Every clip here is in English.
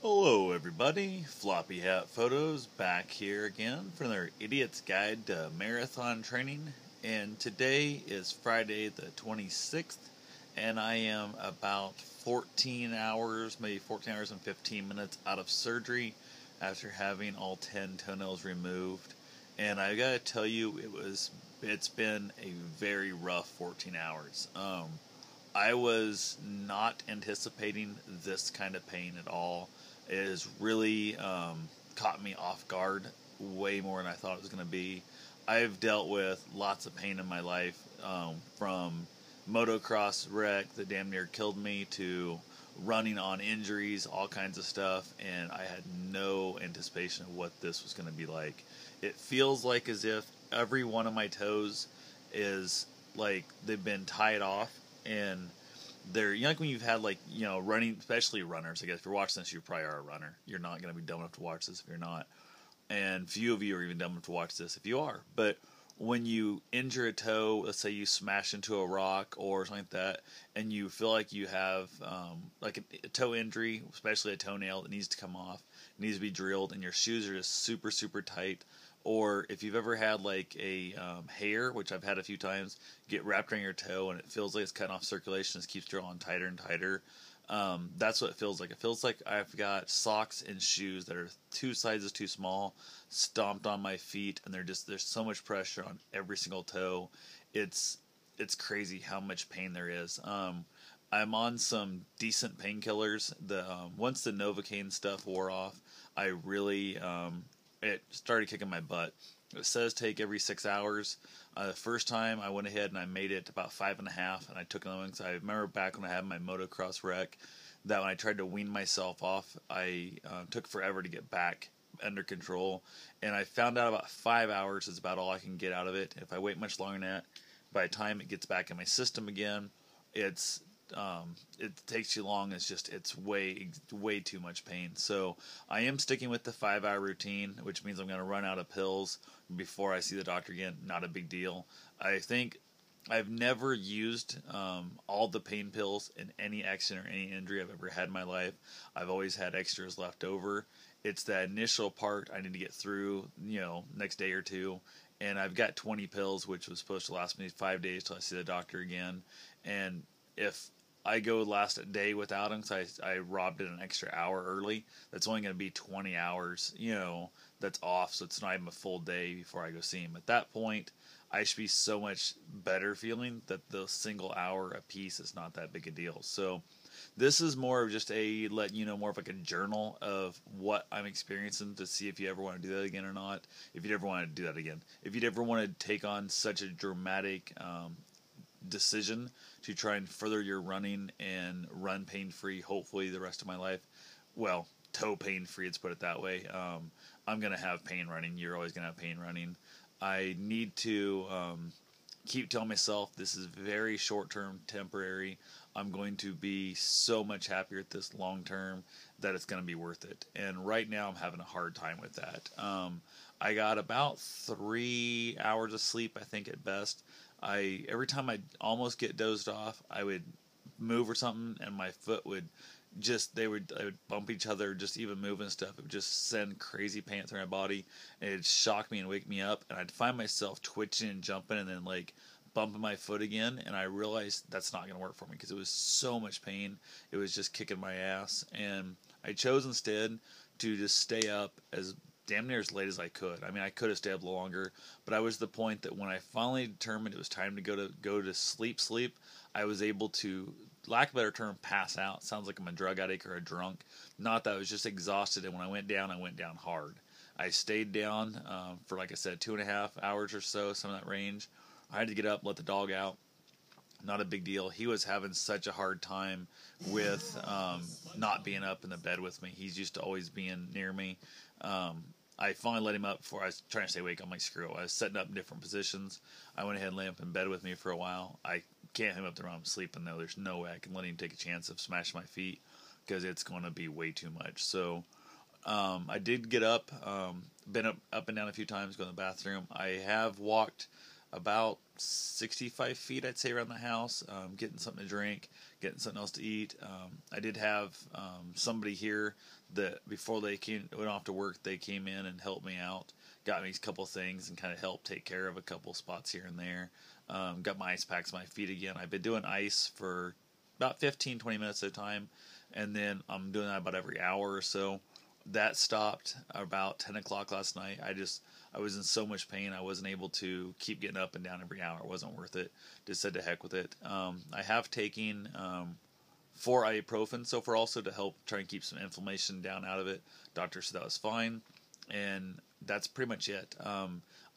Hello everybody, Floppy Hat Photos back here again for another Idiot's Guide to Marathon Training. And today is Friday the 26th, and I am about 14 hours, maybe 14 hours and 15 minutes out of surgery after having all 10 toenails removed. And I gotta tell you, it's been a very rough 14 hours. I was not anticipating this kind of pain at all. It has really caught me off guard way more than I thought it was going to be. I've dealt with lots of pain in my life, from motocross wreck that damn near killed me to running on injuries, all kinds of stuff, and I had no anticipation of what this was going to be like. It feels like as if every one of my toes is like they've been tied off, and they're, like when you've had running, especially runners. I guess if you're watching this, you probably are a runner. You're not going to be dumb enough to watch this if you're not, and few of you are even dumb enough to watch this if you are. But when you injure a toe, let's say you smash into a rock or something like that, and you feel like you have like a toe injury, especially a toenail that needs to come off, needs to be drilled, and your shoes are just super super tight. Or if you've ever had like a hair, which I've had a few times, get wrapped around your toe and it feels like it's cutting off circulation, it keeps drawing tighter and tighter. That's what it feels like. It feels like I've got socks and shoes that are two sizes too small, stomped on my feet, and there's so much pressure on every single toe. It's crazy how much pain there is. I'm on some decent painkillers. Once the Novocaine stuff wore off, I really it started kicking my butt. It says take every 6 hours. The first time I went ahead and I made it about 5.5, and I took another one because I remember back when I had my motocross wreck that when I tried to wean myself off, I took forever to get back under control, and I found out about 5 hours is about all I can get out of it. If I wait much longer than that, by the time it gets back in my system again, it takes too long. It's way too much pain. So I am sticking with the 5-hour routine, which means I'm going to run out of pills before I see the doctor again. Not a big deal. I think I've never used all the pain pills in any accident or any injury I've ever had in my life. I've always had extras left over. It's that initial part I need to get through, next day or two. And I've got 20 pills, which was supposed to last me 5 days till I see the doctor again. And if I go last a day without them, because I robbed it an extra hour early, that's only going to be 20 hours, that's off, so it's not even a full day before I go see him. At that point, I should be so much better feeling that the single hour a piece is not that big a deal. So this is more of just more of like a journal of what I'm experiencing to see if you ever want to do that again or not. If you'd ever want to do that again. If you'd ever want to take on such a dramatic decision to try and further your running and run pain-free, hopefully the rest of my life. Well, toe pain-free, let's put it that way. I'm going to have pain running. You're always going to have pain running. I need to keep telling myself this is very short-term, temporary. I'm going to be so much happier at this long-term that it's going to be worth it. And right now I'm having a hard time with that. I got about 3 hours of sleep, I think, at best. Every time I almost get dozed off, I would move or something, and my foot would they would bump each other, just even moving stuff. It would just send crazy pain through my body, and it'd shock me and wake me up, and I'd find myself twitching and jumping, and then bumping my foot again, and I realized that's not going to work for me because it was so much pain. It was just kicking my ass, and I chose instead to just stay up as damn near as late as I could. I mean, I could have stayed up longer, but I was the point that when I finally determined it was time to go to sleep, I was able to, lack of a better term, pass out. Sounds like I'm a drug addict or a drunk. Not that I was just exhausted, and when I went down hard. I stayed down for, like I said, 2.5 hours or so, some of that range. I had to get up, let the dog out. Not a big deal. He was having such a hard time with not being up in the bed with me. He's used to always being near me. I finally let him up before I was trying to stay awake. I'm like, screw it. I was setting up in different positions. I went ahead and laid him in bed with me for a while. I can't have him up there while I'm sleeping, though. There's no way I can let him take a chance of smashing my feet because it's going to be way too much. So I did get up, been up and down a few times, go to the bathroom. I have walked about 65 feet, I'd say, around the house, getting something to drink, getting something else to eat. I did have somebody here that before they went off to work, they came in and helped me out, got me a couple things, and kind of helped take care of a couple spots here and there. Got my ice packs on my feet again. I've been doing ice for about 15-20 minutes at a time, and then I'm doing that about every hour or so. That stopped about 10 o'clock last night. I was in so much pain I wasn't able to keep getting up and down every hour. It wasn't worth it. Just said to heck with it. I have taken 4 ibuprofen so far also to help try and keep some inflammation down out of it. Doctor said that was fine, and that's pretty much it.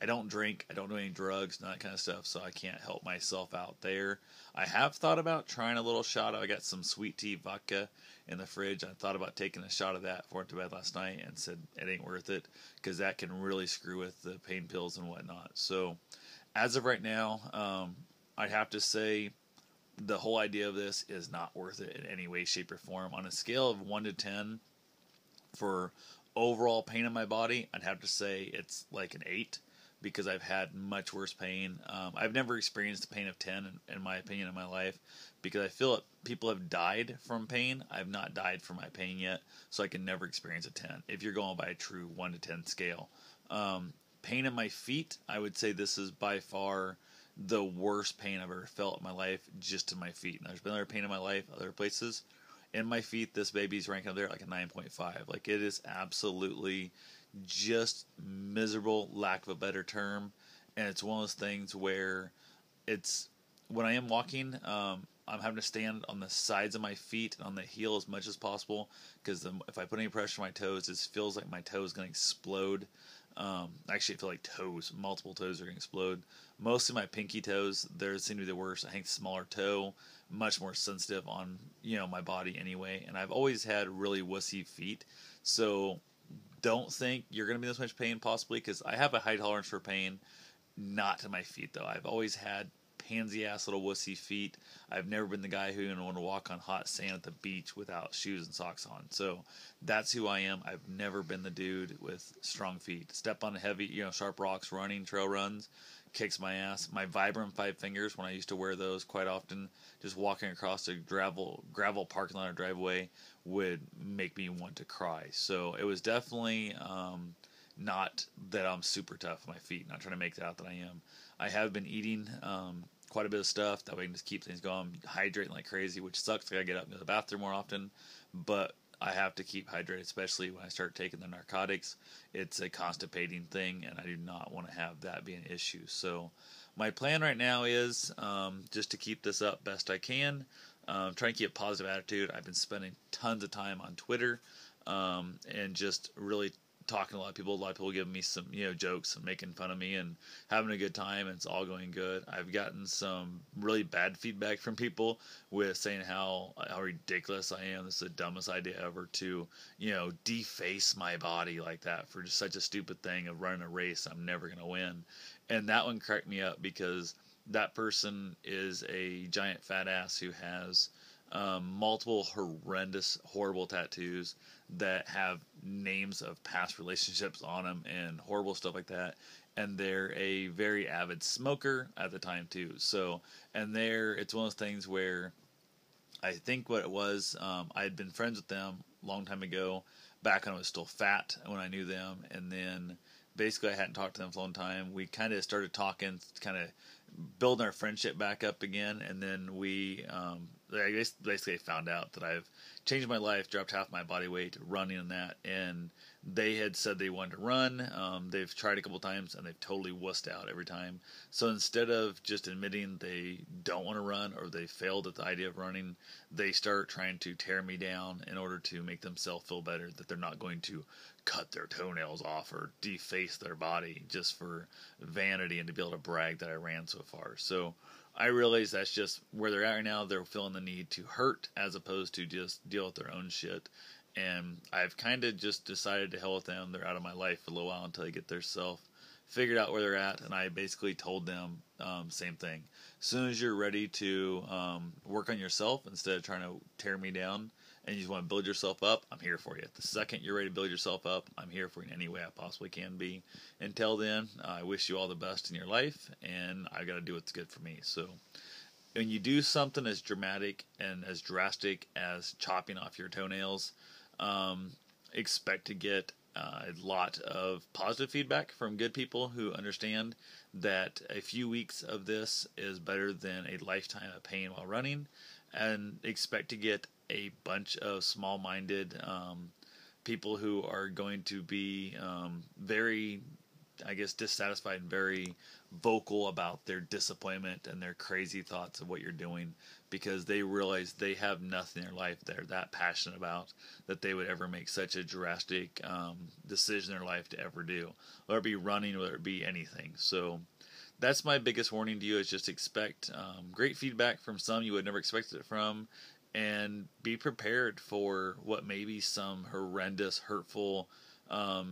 I don't drink, I don't do any drugs, and that kind of stuff, so I can't help myself out there. I have thought about trying a little shot. I got some sweet tea vodka in the fridge. I thought about taking a shot of that before I went to bed last night and said it ain't worth it because that can really screw with the pain pills and whatnot. So as of right now, I'd have to say the whole idea of this is not worth it in any way, shape, or form. On a scale of 1 to 10 for overall pain in my body, I'd have to say it's like an 8 because I've had much worse pain. I've never experienced the pain of 10, in my opinion, in my life, because I feel that people have died from pain. I've not died from my pain yet, so I can never experience a 10 if you're going by a true 1 to 10 scale. Pain in my feet, I would say this is by far the worst pain I've ever felt in my life, just in my feet. Now, there's been other pain in my life, other places. In my feet, this baby's ranking up there like a 9.5. Like, it is absolutely just miserable, lack of a better term. And it's one of those things where it's, when I am walking, I'm having to stand on the sides of my feet and on the heel as much as possible, because if I put any pressure on my toes, it feels like my toe is going to explode. Actually, I feel like multiple toes are going to explode. Mostly my pinky toes, they seem to be the worst. I think smaller toe, much more sensitive on, my body anyway. And I've always had really wussy feet. So don't think you're going to be in this much pain possibly, because I have a high tolerance for pain, not to my feet though. I've always had pansy-ass little wussy feet. I've never been the guy who want to walk on hot sand at the beach without shoes and socks on. So that's who I am. I've never been the dude with strong feet. Step on heavy, sharp rocks, running, trail runs, kicks my ass. My Vibram 5 fingers, when I used to wear those quite often, just walking across a gravel parking lot or driveway would make me want to cry. So it was definitely not that I'm super tough on my feet. Not trying to make that out that I am. I have been eating quite a bit of stuff that way I can just keep things going, hydrating like crazy, which sucks. I gotta get up and go to the bathroom more often, but I have to keep hydrated, especially when I start taking the narcotics. It's a constipating thing, and I do not want to have that be an issue. So my plan right now is just to keep this up best I can. Trying to keep a positive attitude. I've been spending tons of time on Twitter and just really talking to a lot of people giving me some, jokes and making fun of me and having a good time, and it's all going good. I've gotten some really bad feedback from people with saying how ridiculous I am. This is the dumbest idea ever to, deface my body like that for just such a stupid thing of running a race I'm never going to win. And that one cracked me up because that person is a giant fat ass who has multiple horrendous, horrible tattoos that have names of past relationships on them and horrible stuff like that. And they're a very avid smoker at the time too. So, and it's one of those things where I think what it was, I had been friends with them a long time ago, back when I was still fat, when I knew them, and then basically I hadn't talked to them for a long time. We kind of started talking, kind of building our friendship back up again, and then I basically found out that I've changed my life, dropped half my body weight, running and that, and they had said they wanted to run. They've tried a couple times, and they've totally wussed out every time. So instead of just admitting they don't want to run or they failed at the idea of running, they start trying to tear me down in order to make themselves feel better, that they're not going to cut their toenails off or deface their body just for vanity and to be able to brag that I ran so far. So I realize that's just where they're at right now. They're feeling the need to hurt as opposed to just deal with their own shit. And I've kind of just decided to hell with them. They're out of my life for a little while until they get their self figured out where they're at. And I basically told them same thing. As soon as you're ready to work on yourself instead of trying to tear me down and you just want to build yourself up, I'm here for you. The second you're ready to build yourself up, I'm here for you in any way I possibly can be. Until then, I wish you all the best in your life, and I got to do what's good for me. So when you do something as dramatic and as drastic as chopping off your toenails, expect to get a lot of positive feedback from good people who understand that a few weeks of this is better than a lifetime of pain while running, and expect to get a bunch of small-minded people who are going to be very, I guess, dissatisfied and very vocal about their disappointment and their crazy thoughts of what you're doing, because they realize they have nothing in their life they're that passionate about that they would ever make such a drastic decision in their life to ever do, whether it be running, whether it be anything. So that's my biggest warning to you, is just expect great feedback from some you would never expected it from, and be prepared for what may be some horrendous, hurtful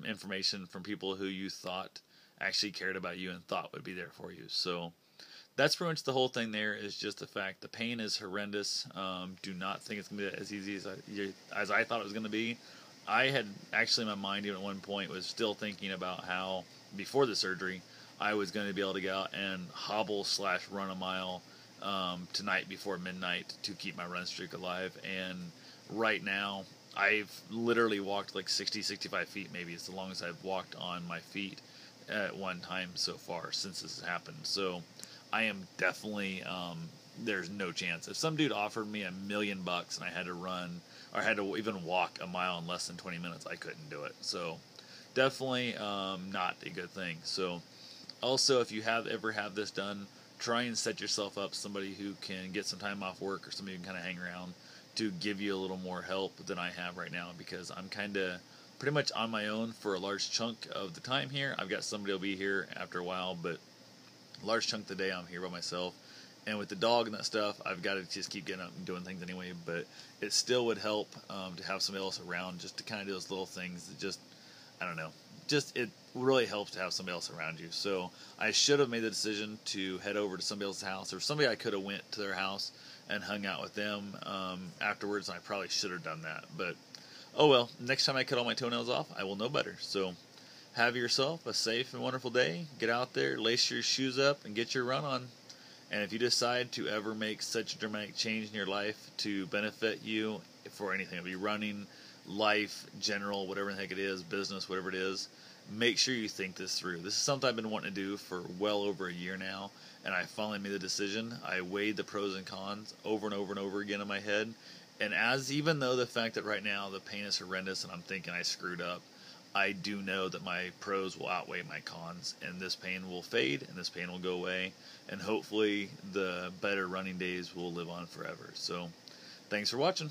information from people who you thought actually cared about you and thought would be there for you. So that's pretty much the whole thing. There is just the fact the pain is horrendous. Do not think it's going to be as easy as I thought it was going to be. I had actually, in my mind, even at one point, was still thinking about how before the surgery I was going to be able to go out and hobble/run a mile tonight before midnight to keep my run streak alive. And right now I've literally walked like 60-65 feet, maybe. It's the longest I've walked on my feet at one time so far since this has happened. So I am definitely, there's no chance. If some dude offered me $1 million and I had to run, or had to even walk a mile in less than 20 minutes, I couldn't do it. So definitely not a good thing. So also, if you ever have this done, try and set yourself up somebody who can get some time off work, or somebody who can kind of hang around to give you a little more help than I have right now, because I'm kind of pretty much on my own for a large chunk of the time here. I've got somebody who'll be here after a while, but a large chunk of the day I'm here by myself. And with the dog and that stuff, I've got to just keep getting up and doing things anyway. But it still would help to have somebody else around, just to kind of do those little things that just, I don't know, just it really helps to have somebody else around you. So I should have made the decision to head over to somebody else's house, or somebody I could have went to their house and hung out with them afterwards, and I probably should have done that. But oh well, next time I cut all my toenails off, I will know better. So have yourself a safe and wonderful day. Get out there, lace your shoes up, and get your run on. And if you decide to ever make such a dramatic change in your life to benefit you for anything, it'll be running, life, general, whatever the heck it is, business, whatever it is, make sure you think this through. This is something I've been wanting to do for well over a year now, and I finally made the decision. I weighed the pros and cons over and over and over again in my head, and even though the fact that right now the pain is horrendous and I'm thinking I screwed up, I do know that my pros will outweigh my cons, and this pain will fade, and this pain will go away, and hopefully the better running days will live on forever. So thanks for watching.